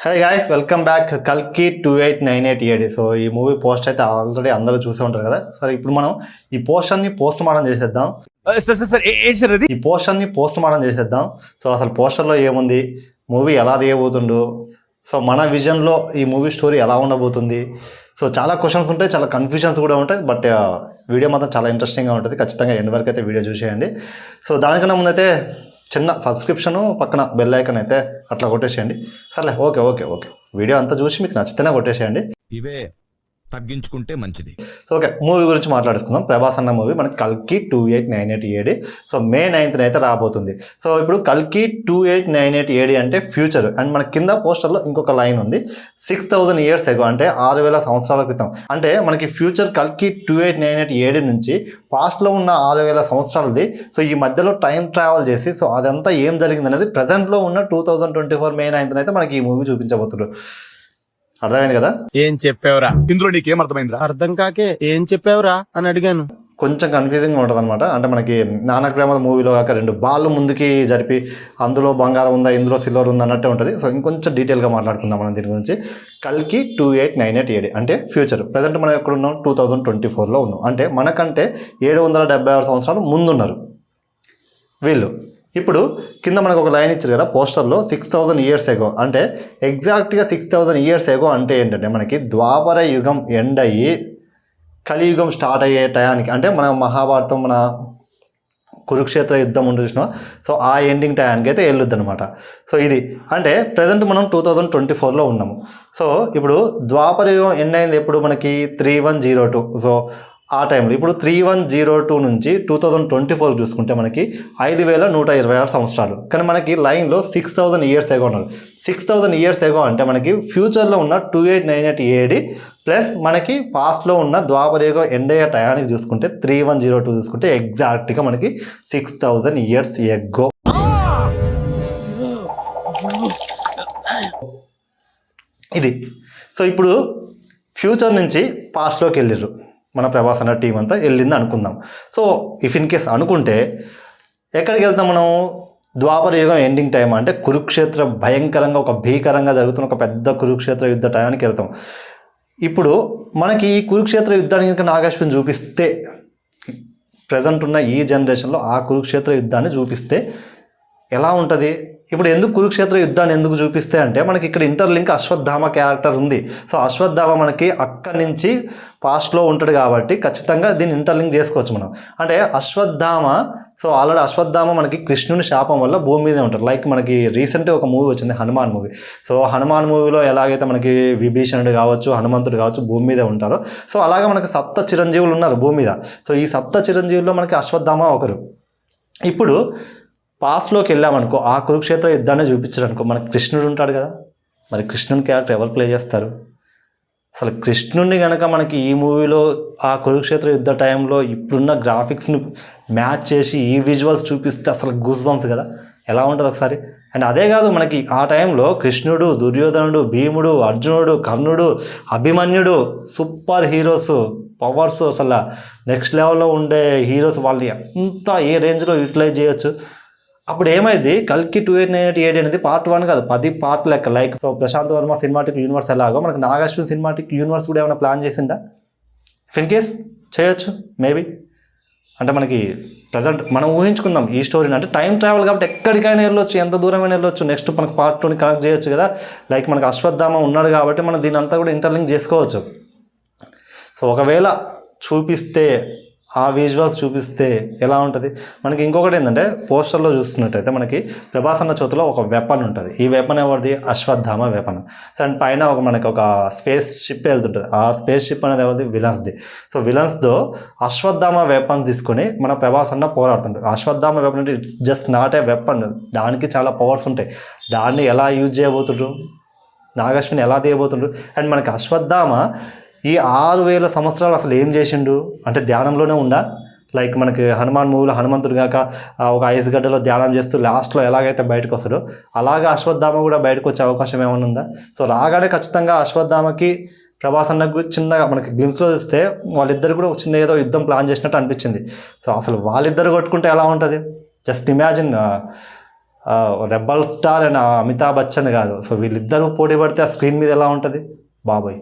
High guys, welcome back. కల్కి 2898 so ఈ movie post అయితే ఆల్రెడీ అందరూ చూసే ఉంటారు కదా. సరే, ఇప్పుడు మనం ఈ పోస్టర్ని పోస్ట్ మార్టం చేసేద్దాం. ఈ పోస్టర్ని పోస్ట్ మార్టం చేసేద్దాం. సో అసలు పోస్టర్లో ఏముంది, మూవీ ఎలా తీయబోతుండు, సో మన విజన్లో ఈ మూవీ స్టోరీ ఎలా ఉండబోతుంది. సో చాలా క్వశ్చన్స్ ఉంటాయి, చాలా కన్ఫ్యూజన్స్ కూడా ఉంటాయి. బట్ వీడియో మాత్రం చాలా ఇంట్రెస్టింగ్గా ఉంటుంది. ఖచ్చితంగా ఎండ్ వరకు అయితే వీడియో చూసేయండి. సో దానికన్నా ముందైతే చిన్న సబ్స్క్రిప్షను పక్కన బెల్ ఐకాన్ అయితే అట్లా కొట్టేసేయండి. సర్లే, ఓకే. వీడియో అంతా చూసి మీకు నచ్చితేనే కొట్టేసేయండి. ఇవే తగ్గించుకుంటే మంచిది. సో ఓకే, మూవీ గురించి మాట్లాడుకుందాం. ప్రభాస్ అన్న మూవీ మనకి కల్కి 2898 సో May 9th అయితే రాబోతుంది. సో ఇప్పుడు కల్కి 2898 అంటే ఫ్యూచర్. అండ్ మన కింద పోస్టర్లో ఇంకొక లైన్ ఉంది, 6000 years ago అంటే 6000 సంవత్సరాల క్రితం. అంటే మనకి ఫ్యూచర్ కల్కి 2898 నుంచి పాస్ట్లో ఉన్న 6000 సంవత్సరాలది. సో ఈ మధ్యలో టైం ట్రావెల్ చేసి సో అదంతా ఏం జరిగింది అనేది ప్రజెంట్లో ఉన్న 2024 May 9th అయితే మనకి ఈ మూవీ చూపించబోతున్నారు. అర్థమైంది కదా? ఏం చెప్పావురా? ఇందులో నీకేం అర్థమైందిరా? అర్థం కాకే ఏం చెప్పావురా అని అడిగాను. కొంచెం కన్ఫ్యూజింగ్గా ఉంటుంది అనమాట. అంటే మనకి నానక్ ప్రేమ మూవీలో కాక 2 బాళ్ళు ముందుకి జరిపి అందులో బంగారం ఉందా, ఇందులో సిల్వర్ ఉందా అన్నట్టే ఉంటుంది. సో ఇంకొంచెం డీటెయిల్గా మాట్లాడుకుందాం మనం దీని గురించి. కల్కి 2898 అంటే ఫ్యూచర్. ప్రజెంట్ మనం ఎక్కడ ఉన్నాం, 2024లో ఉన్నాం. అంటే మనకంటే 776 సంవత్సరాలు ముందున్నారు వీళ్ళు. ఇప్పుడు కింద మనకు ఒక లైన్ ఇచ్చారు కదా పోస్టర్లో, 6000 years ago అంటే ఎగ్జాక్ట్గా 6000 years ago అంటే ఏంటంటే మనకి ద్వాపర యుగం ఎండ్ అయ్యి కలియుగం స్టార్ట్ అయ్యే టయానికి, అంటే మన మహాభారతం, మన కురుక్షేత్ర యుద్ధం ఉంటుంది చూసినా, సో ఆ ఎండింగ్ టయానికి అయితే వెళ్ళొద్దు అనమాట. సో ఇది అంటే ప్రజెంట్ మనం 2024లో ఉన్నాము. సో ఇప్పుడు ద్వాపర యుగం ఎండ్ అయింది ఎప్పుడు, మనకి 3102. సో ఆ టైంలో ఇప్పుడు 3102 నుంచి 2024 చూసుకుంటే మనకి 5126 సంవత్సరాలు. కానీ మనకి లైన్లో 6000 years ago ఉన్నారు. 6000 years ago అంటే మనకి ఫ్యూచర్లో ఉన్న 2898 ప్లస్ మనకి పాస్ట్లో ఉన్న ద్వాపరయుగం ఎండ్ అయ్యే టయానికి చూసుకుంటే 3102 చూసుకుంటే ఎగ్జాక్ట్గా మనకి 6000 years ago. ఇది సో ఇప్పుడు ఫ్యూచర్ నుంచి పాస్ట్లోకి వెళ్ళిర్రు మన ప్రభాస్ అన్న టీం అంతా వెళ్ళింది అనుకుందాం. సో ఇఫ్ ఇన్ కేస్ అనుకుంటే ఎక్కడికి వెళ్తాం మనం, ద్వాపర యుగం ఎండింగ్ టైం అంటే కురుక్షేత్ర భయంకరంగా ఒక భీకరంగా జరుగుతున్న ఒక పెద్ద కురుక్షేత్ర యుద్ధ టయానికి వెళ్తాం. ఇప్పుడు మనకి ఈ కురుక్షేత్ర యుద్ధానికి కనుక నాగేశ్వరం చూపిస్తే, ప్రజెంట్ ఉన్న ఈ జనరేషన్లో ఆ కురుక్షేత్ర యుద్ధాన్ని చూపిస్తే ఎలా ఉంటుంది? ఇప్పుడు ఎందుకు కురుక్షేత్ర యుద్ధాన్ని ఎందుకు చూపిస్తే అంటే మనకి ఇక్కడ ఇంటర్లింక్ అశ్వత్థామ క్యారెక్టర్ ఉంది. సో అశ్వత్థామ మనకి అక్కడి నుంచి పాస్ట్లో ఉంటాడు కాబట్టి ఖచ్చితంగా దీన్ని ఇంటర్లింక్ చేసుకోవచ్చు మనం. అంటే అశ్వత్థామ, సో ఆల్రెడీ అశ్వత్థామ మనకి కృష్ణుని శాపం వల్ల భూమి మీదే ఉంటారు. లైక్ మనకి రీసెంట్గా ఒక మూవీ వచ్చింది, హనుమాన్ మూవీ. సో హనుమాన్ మూవీలో ఎలాగైతే మనకి విభీషణుడు కావచ్చు, హనుమంతుడు కావచ్చు భూమి మీదే ఉంటారో, సో అలాగే మనకి సప్త చిరంజీవులు ఉన్నారు భూమి మీద. సో ఈ సప్త చిరంజీవుల్లో మనకి అశ్వత్థామ ఒకరు. ఇప్పుడు పాస్ట్లోకి వెళ్ళామనుకో, ఆ కురుక్షేత్ర యుద్ధాన్ని చూపించారనుకో, మనకి కృష్ణుడు ఉంటాడు కదా, మరి కృష్ణుని క్యారెక్టర్ ఎవరు ప్లే చేస్తారు? అసలు కృష్ణుడిని కనుక మనకి ఈ మూవీలో ఆ కురుక్షేత్ర యుద్ధ టైంలో ఇప్పుడున్న గ్రాఫిక్స్ని మ్యాచ్ చేసి ఈ విజువల్స్ చూపిస్తే అసలు గూస్ బంప్స్ కదా, ఎలా ఉంటుంది ఒకసారి. అండ్ అదే కాదు, మనకి ఆ టైంలో కృష్ణుడు, దుర్యోధనుడు, భీముడు, అర్జునుడు, కర్ణుడు, అభిమన్యుడు సూపర్ హీరోస్, పవర్స్ అసలు నెక్స్ట్ లెవెల్లో ఉండే హీరోస్, వాళ్ళు ఎంత ఏ రేంజ్లో యూటిలైజ్ చేయొచ్చు. అప్పుడు ఏమైంది, కల్కి 2898 అనేది పార్ట్ 1 కాదు, 10 పార్ట్ లెక్క. Like so Prashanth Varma cinematic universe ఎలాగో మనకి నాగార్జున సినిమాటిక్ యూనివర్స్ కూడా ఏమైనా ప్లాన్ చేసిందా? ఇన్ కేస్ చేయొచ్చు మేబీ. అంటే మనకి ప్రజెంట్ మనం ఊహించుకుందాం ఈ స్టోరీని, అంటే టైం ట్రావెల్ కాబట్టి ఎక్కడికైనా వెళ్ళొచ్చు, ఎంత దూరమైనా వెళ్ళొచ్చు. నెక్స్ట్ మనకు పార్ట్ 2ని కనెక్ట్ చేయొచ్చు కదా. లైక్ మనకు అశ్వత్థామ ఉన్నాడు కాబట్టి మనం దీని అంతా కూడా ఇంటర్లింక్ చేసుకోవచ్చు. సో ఒకవేళ చూపిస్తే, ఆ విజువల్స్ చూపిస్తే ఎలా ఉంటుంది? మనకి ఇంకొకటి ఏంటంటే పోస్టర్లో చూస్తున్నట్టయితే మనకి ప్రభాస్ అన్న చేతిలో ఒక వెపన్ ఉంటుంది. ఈ వెపన్ ఎవరిది? అశ్వత్థామ వెపన్. సో అండ్ పైన మనకి ఒక స్పేస్ షిప్ వెళ్తుంటుంది. ఆ స్పేస్ షిప్ అనేది ఎవరిది? విలన్స్ది. సో విలన్స్తో అశ్వత్థామ వెపన్ తీసుకొని మన ప్రభాస్ అన్న పోరాడుతుంటారు. అశ్వత్థామ వెపన్ అంటే it's just not a weapon, దానికి చాలా పవర్స్ ఉంటాయి. దాన్ని ఎలా యూజ్ చేయబోతుండ్రు, నాగశ్విని ఎలా తీయబోతుండ్రు. అండ్ మనకి అశ్వత్థామ ఈ 6000 సంవత్సరాలు అసలు ఏం చేసిండు అంటే ధ్యానంలోనే ఉండా. లైక్ మనకి హనుమాన్ మూవీలో హనుమంతుడు కాక ఒక ఐస్ గడ్డలో ధ్యానం చేస్తూ లాస్ట్లో ఎలాగైతే బయటకు వస్తాడో అలాగే అశ్వత్థామ కూడా బయటకు వచ్చే అవకాశం ఏమైనా ఉందా? సో రాగానే ఖచ్చితంగా అశ్వత్థామకి ప్రభాస్ అన్నకు చిన్నగా మనకి గ్లిమ్స్లో చూస్తే వాళ్ళిద్దరు కూడా ఒక చిన్న ఏదో యుద్ధం ప్లాన్ చేసినట్టు అనిపించింది. సో అసలు వాళ్ళిద్దరు కొట్టుకుంటే ఎలా ఉంటుంది? Just imagine rebel star and Amitabh Bachchan గారు. సో వీళ్ళిద్దరూ పోటీ పడితే ఆ స్క్రీన్ మీద ఎలా ఉంటుంది బాబోయ్,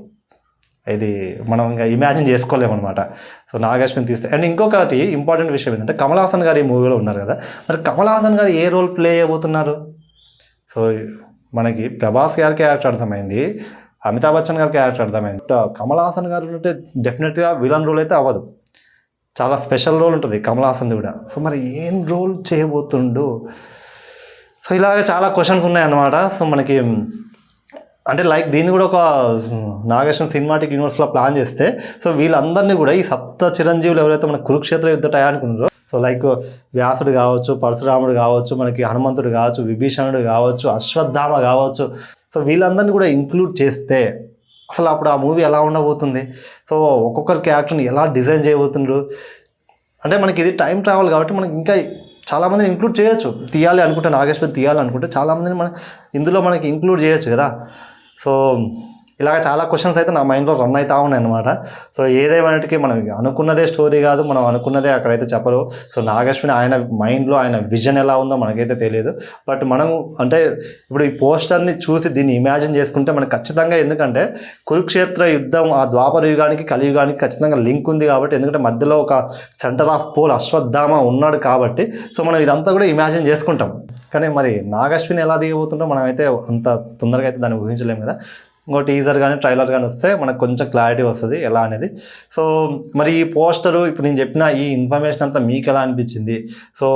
ఇది మనం ఇంకా ఇమాజిన్ చేసుకోలేమన్నమాట. సో నాగశ్విన్ తీస్తే. అండ్ ఇంకొకటి ఇంపార్టెంట్ విషయం ఏంటంటే కమల్ హాసన్ గారు ఈ మూవీలో ఉన్నారు కదా, మరి కమల్ హాసన్ గారు ఏ రోల్ ప్లే చేయబోతున్నారు? సో మనకి ప్రభాస్ గారి క్యారెక్టర్ అర్థమైంది, అమితాబ్ బచ్చన్ గారి క్యారెక్టర్ అర్థమైంది. కమల్ హాసన్ గారు ఉంటే డెఫినెట్గా విలన్ రోల్ అయితే అవ్వదు, చాలా స్పెషల్ రోల్ ఉంటుంది కమల్ హాసన్ది కూడా. సో మరి ఏం రోల్ చేయబోతుండు? సో ఇలాగ చాలా క్వశ్చన్స్ ఉన్నాయన్నమాట. సో మనకి అంటే లైక్ దీన్ని కూడా ఒక నాగేశ్వరం సినిమాటిక్ యూనివర్స్లో ప్లాన్ చేస్తే సో వీళ్ళందరినీ కూడా ఈ సప్త చిరంజీవులు ఎవరైతే మన కురుక్షేత్ర యుద్ధ టయానికి ఉన్నారో, సో లైక్ వ్యాసుడు కావచ్చు, పరశురాముడు కావచ్చు, మనకి హనుమంతుడు కావచ్చు, విభీషణుడు కావచ్చు, అశ్వత్థామ కావచ్చు, సో వీళ్ళందరినీ కూడా ఇంక్లూడ్ చేస్తే అసలు అప్పుడు ఆ మూవీ ఎలా ఉండబోతుంది? సో ఒక్కొక్కరి క్యారెక్టర్ని ఎలా డిజైన్ చేయబోతుండ్రు అంటే మనకి ఇది టైం ట్రావెల్ కాబట్టి మనకి ఇంకా చాలామందిని ఇంక్లూడ్ చేయొచ్చు. తీయాలి అనుకుంటే నాగేశ్వరి తీయాలి అనుకుంటే చాలామందిని మనం ఇందులో మనకి ఇంక్లూడ్ చేయొచ్చు కదా. సో ఇలాగ చాలా క్వశ్చన్స్ అయితే నా మైండ్లో రన్ అవుతూ ఉన్నాయి అనమాట. సో ఏదేమైనటికీ మనం అనుకున్నదే స్టోరీ కాదు, మనం అనుకున్నదే అక్కడైతే చెప్పరు. సో నాగశ్విని ఆయన మైండ్లో ఆయన విజన్ ఎలా ఉందో మనకైతే తెలియదు. బట్ మనం అంటే ఇప్పుడు ఈ పోస్టర్ని చూసి దీన్ని ఇమాజిన్ చేసుకుంటే మనకు ఖచ్చితంగా, ఎందుకంటే కురుక్షేత్ర యుద్ధం ఆ ద్వాపర యుగానికి కలియుగానికి ఖచ్చితంగా లింక్ ఉంది కాబట్టి, ఎందుకంటే మధ్యలో ఒక సెంటర్ ఆఫ్ పోల్ అశ్వత్థామ ఉన్నాడు కాబట్టి సో మనం ఇదంతా కూడా ఇమాజిన్ చేసుకుంటాం. కానీ మరి నాగశ్విని ఎలా దిగబోతుందో మనం అయితే అంత తొందరగా అయితే దాన్ని ఊహించలేము కదా. ఇంకో టీజర్ కానీ ట్రైలర్ కానీ వస్తే మనకు కొంచెం క్లారిటీ వస్తుంది ఎలా అనేది. సో మరి ఈ పోస్టరు ఇప్పుడు నేను చెప్పిన ఈ ఇన్ఫర్మేషన్ అంతా మీకు ఎలా అనిపించింది? సో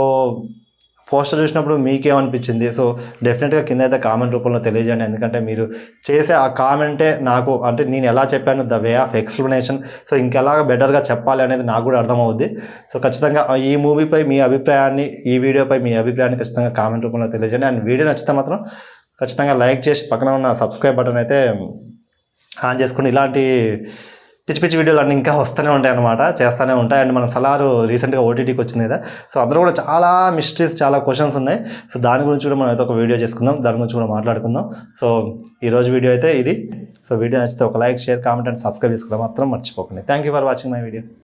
పోస్టర్ చూసినప్పుడు మీకేమనిపించింది? సో డెఫినెట్గా కింద అయితే కామెంట్ రూపంలో తెలియజేయండి. ఎందుకంటే మీరు చేసే ఆ కామెంటే నాకు, అంటే నేను ఎలా చెప్పాను the way of explanation, so ఇంకెలా బెటర్గా చెప్పాలి అనేది నాకు కూడా అర్థమవుద్ది. సో ఖచ్చితంగా ఈ మూవీపై మీ అభిప్రాయాన్ని, ఈ వీడియోపై మీ అభిప్రాయాన్ని ఖచ్చితంగా కామెంట్ రూపంలో తెలియజేయండి. అండ్ వీడియో నచ్చితే మాత్రం ఖచ్చితంగా లైక్ చేసి పక్కన ఉన్న సబ్స్క్రైబ్ బటన్ అయితే ఆన్ చేసుకుని ఇలాంటి పిచ్చి పిచ్చి వీడియోలు అన్నీ ఇంకా వస్తూనే ఉంటాయి అన్నమాట, చేస్తూనే ఉంటాయి. అండ్ మన సలారు రీసెంట్గా ఓటీటీకి వచ్చింది కదా, సో అందులో కూడా చాలా మిస్టరీస్, చాలా క్వశ్చన్స్ ఉన్నాయి. సో దాని గురించి కూడా మనం అయితే ఒక వీడియో చేసుకుందాం, దాని గురించి కూడా మాట్లాడుకుందాం. సో ఈరోజు వీడియో అయితే ఇది. సో వీడియో నచ్చితే ఒక like, share, comment and subscribe చేసుకోవడం మాత్రం మర్చిపోకండి. Thank you for watching my video.